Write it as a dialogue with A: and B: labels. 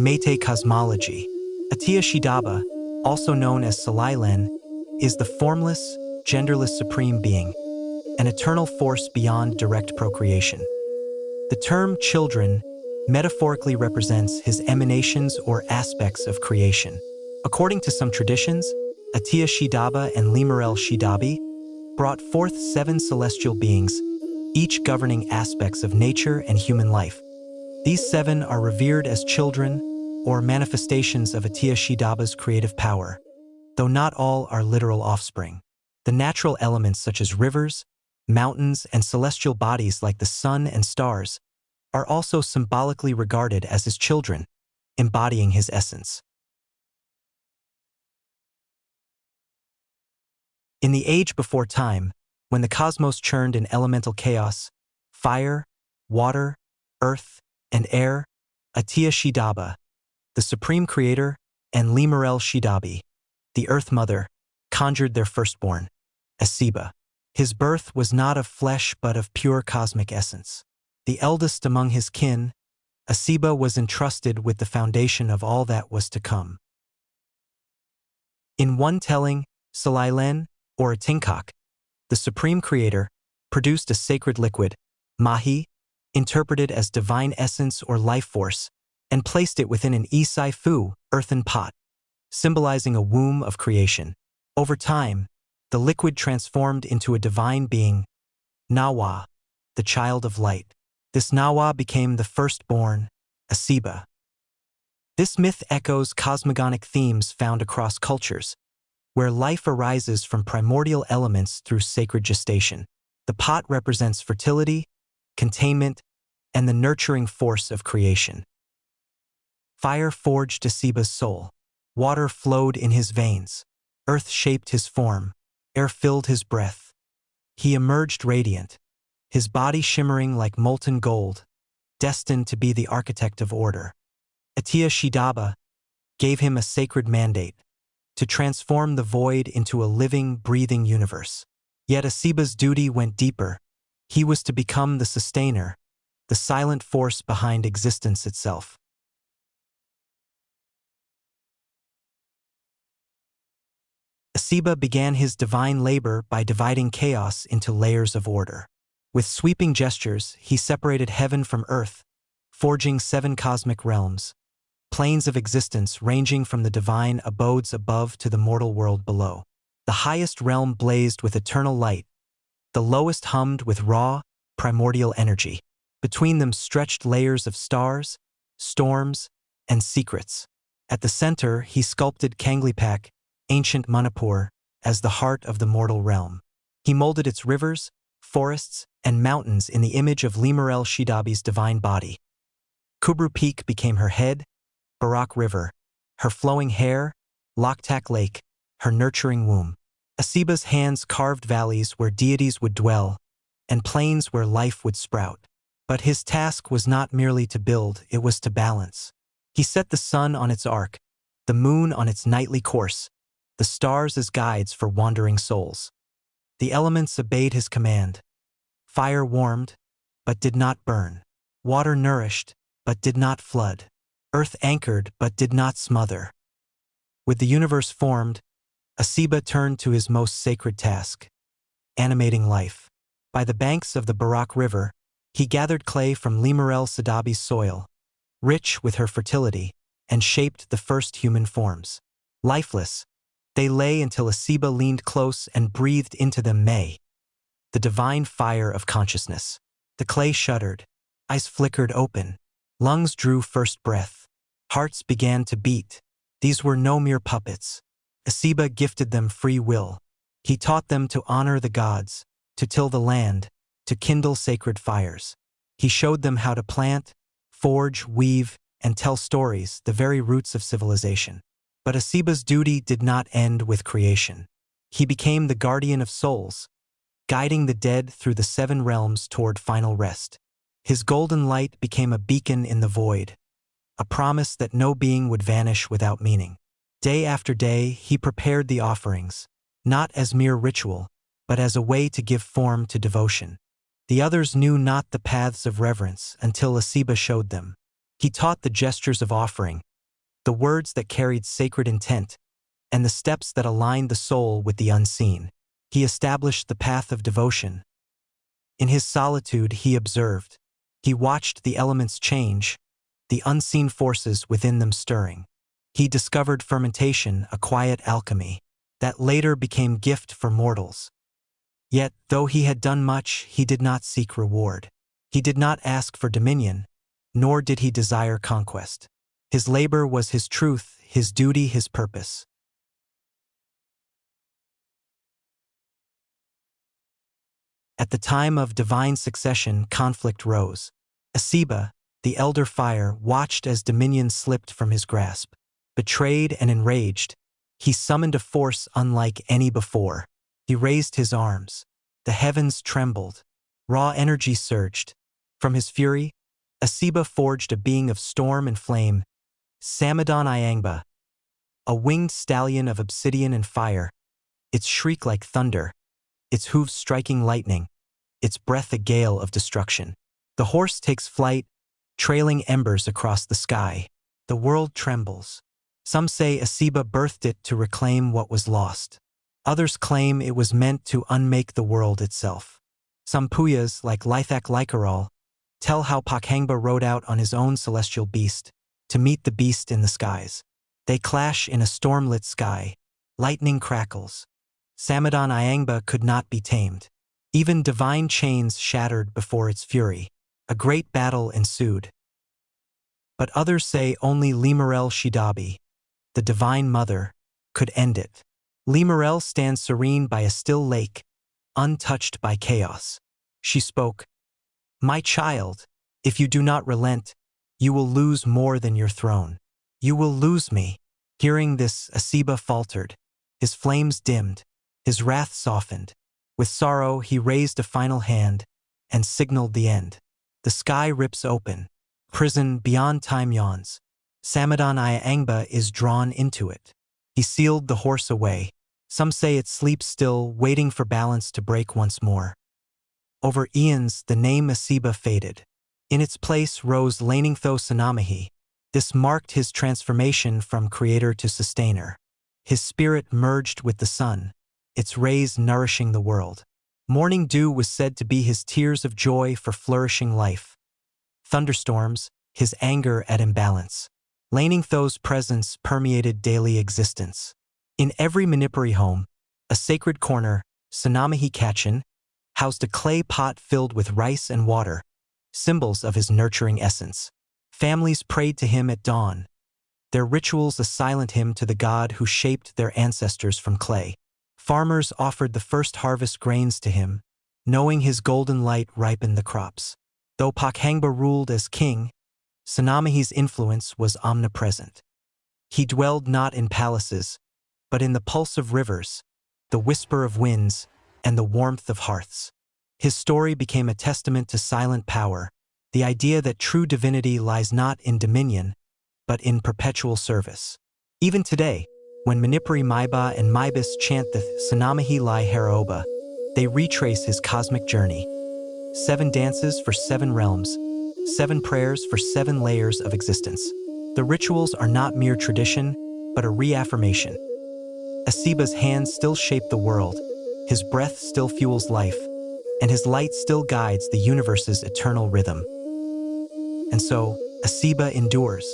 A: In Meitei cosmology, Atiya Shidaba, also known as Salailen, is the formless, genderless supreme being, an eternal force beyond direct procreation. The term children metaphorically represents his emanations or aspects of creation. According to some traditions, Atiya Shidaba and Lemuel Shidabi brought forth 7 celestial beings, each governing aspects of nature and human life. These 7 are revered as children or manifestations of Atiya Shidaba's creative power, though not all are literal offspring. The natural elements such as rivers, mountains, and celestial bodies like the sun and stars are also symbolically regarded as his children, embodying his essence. In the age before time, when the cosmos churned in elemental chaos, fire, water, earth, and air, Atiya Shidaba, the supreme creator, and Lemuel Shidabi, the Earth Mother, conjured their firstborn, Aseeba. His birth was not of flesh but of pure cosmic essence. The eldest among his kin, Aseeba was entrusted with the foundation of all that was to come. In one telling, Salailen, or a Tinkak, the supreme creator, produced a sacred liquid, Mahi, interpreted as divine essence or life force, and placed it within an Isai Fu, earthen pot, symbolizing a womb of creation. Over time, the liquid transformed into a divine being, Nawa, the child of light. This Nawa became the firstborn, Aseeba. This myth echoes cosmogonic themes found across cultures, where life arises from primordial elements through sacred gestation. The pot represents fertility, containment, and the nurturing force of creation. Fire forged Aseeba's soul. Water flowed in his veins. Earth shaped his form. Air filled his breath. He emerged radiant, his body shimmering like molten gold, destined to be the architect of order. Atiya Shidaba gave him a sacred mandate to transform the void into a living, breathing universe. Yet Aseeba's duty went deeper. He was to become the sustainer, the silent force behind existence itself. Aseeba began his divine labor by dividing chaos into layers of order. With sweeping gestures, he separated heaven from earth, forging 7 cosmic realms, planes of existence ranging from the divine abodes above to the mortal world below. The highest realm blazed with eternal light, the lowest hummed with raw, primordial energy. Between them stretched layers of stars, storms, and secrets. At the center, he sculpted Kanglipak, ancient Manipur, as the heart of the mortal realm. He molded its rivers, forests, and mountains in the image of Lemuel Shidabi's divine body. Kubru Peak became her head, Barak River, her flowing hair, Loktak Lake, her nurturing womb. Aseeba's hands carved valleys where deities would dwell, and plains where life would sprout. But his task was not merely to build, it was to balance. He set the sun on its arc, the moon on its nightly course, the stars as guides for wandering souls. The elements obeyed his command. Fire warmed, but did not burn. Water nourished, but did not flood. Earth anchored, but did not smother. With the universe formed, Aseeba turned to his most sacred task, animating life. By the banks of the Barak River, he gathered clay from Lemuel Shidabi's soil, rich with her fertility, and shaped the first human forms. Lifeless, they lay until Aseeba leaned close and breathed into them the divine fire of consciousness. The clay shuddered, eyes flickered open, lungs drew first breath, hearts began to beat. These were no mere puppets. Aseeba gifted them free will. He taught them to honor the gods, to till the land, to kindle sacred fires. He showed them how to plant, forge, weave, and tell stories, the very roots of civilization. But Aseeba's duty did not end with creation. He became the guardian of souls, guiding the dead through the 7 realms toward final rest. His golden light became a beacon in the void, a promise that no being would vanish without meaning. Day after day, he prepared the offerings, not as mere ritual, but as a way to give form to devotion. The others knew not the paths of reverence until Aseeba showed them. He taught the gestures of offering, the words that carried sacred intent, and the steps that aligned the soul with the unseen. He established the path of devotion. In his solitude, he observed. He watched the elements change, the unseen forces within them stirring. He discovered fermentation, a quiet alchemy, that later became gift for mortals. Yet, though he had done much, he did not seek reward. He did not ask for dominion, nor did he desire conquest. His labor was his truth, his duty, his purpose. At the time of divine succession, conflict rose. Aseeba, the elder fire, watched as dominion slipped from his grasp. Betrayed and enraged, he summoned a force unlike any before. He raised his arms. The heavens trembled. Raw energy surged. From his fury, Aseeba forged a being of storm and flame, Sanamahi, a winged stallion of obsidian and fire, its shriek like thunder, its hooves striking lightning, its breath a gale of destruction. The horse takes flight, trailing embers across the sky. The world trembles. Some say Aseeba birthed it to reclaim what was lost. Others claim it was meant to unmake the world itself. Some puyas, like Lainingthou, tell how Pakhangba rode out on his own celestial beast to meet the beast in the skies. They clash in a storm-lit sky. Lightning crackles. Sanamahi could not be tamed. Even divine chains shattered before its fury. A great battle ensued. But others say only Liability, the Divine Mother, could end it. Liability stands serene by a still lake, untouched by chaos. She spoke, "My child, if you do not relent, you will lose more than your throne. You will lose me." Hearing this, Aseeba faltered. His flames dimmed. His wrath softened. With sorrow, he raised a final hand and signaled the end. The sky rips open. Prison beyond time yawns. Sanamahi is drawn into it. He sealed the horse away. Some say it sleeps still, waiting for balance to break once more. Over eons, the name Aseeba faded. In its place rose Lainingthou Sanamahi. This marked his transformation from creator to sustainer. His spirit merged with the sun, its rays nourishing the world. Morning dew was said to be his tears of joy for flourishing life. Thunderstorms, his anger at imbalance. Lainingthou's presence permeated daily existence. In every Manipuri home, a sacred corner, Sanamahi Kitchen, housed a clay pot filled with rice and water, symbols of his nurturing essence. Families prayed to him at dawn, their rituals a silent hymn to the god who shaped their ancestors from clay. Farmers offered the first harvest grains to him, knowing his golden light ripened the crops. Though Pakhangba ruled as king, Sanamahi's influence was omnipresent. He dwelled not in palaces, but in the pulse of rivers, the whisper of winds, and the warmth of hearths. His story became a testament to silent power, the idea that true divinity lies not in dominion, but in perpetual service. Even today, when Manipuri Maiba and Maibis chant the Sanamahi Lai Haroba, they retrace his cosmic journey. 7 dances for 7 realms, 7 prayers for 7 layers of existence. The rituals are not mere tradition, but a reaffirmation. Aseeba's hands still shape the world, his breath still fuels life, and his light still guides the universe's eternal rhythm. And so, Aseeba endures.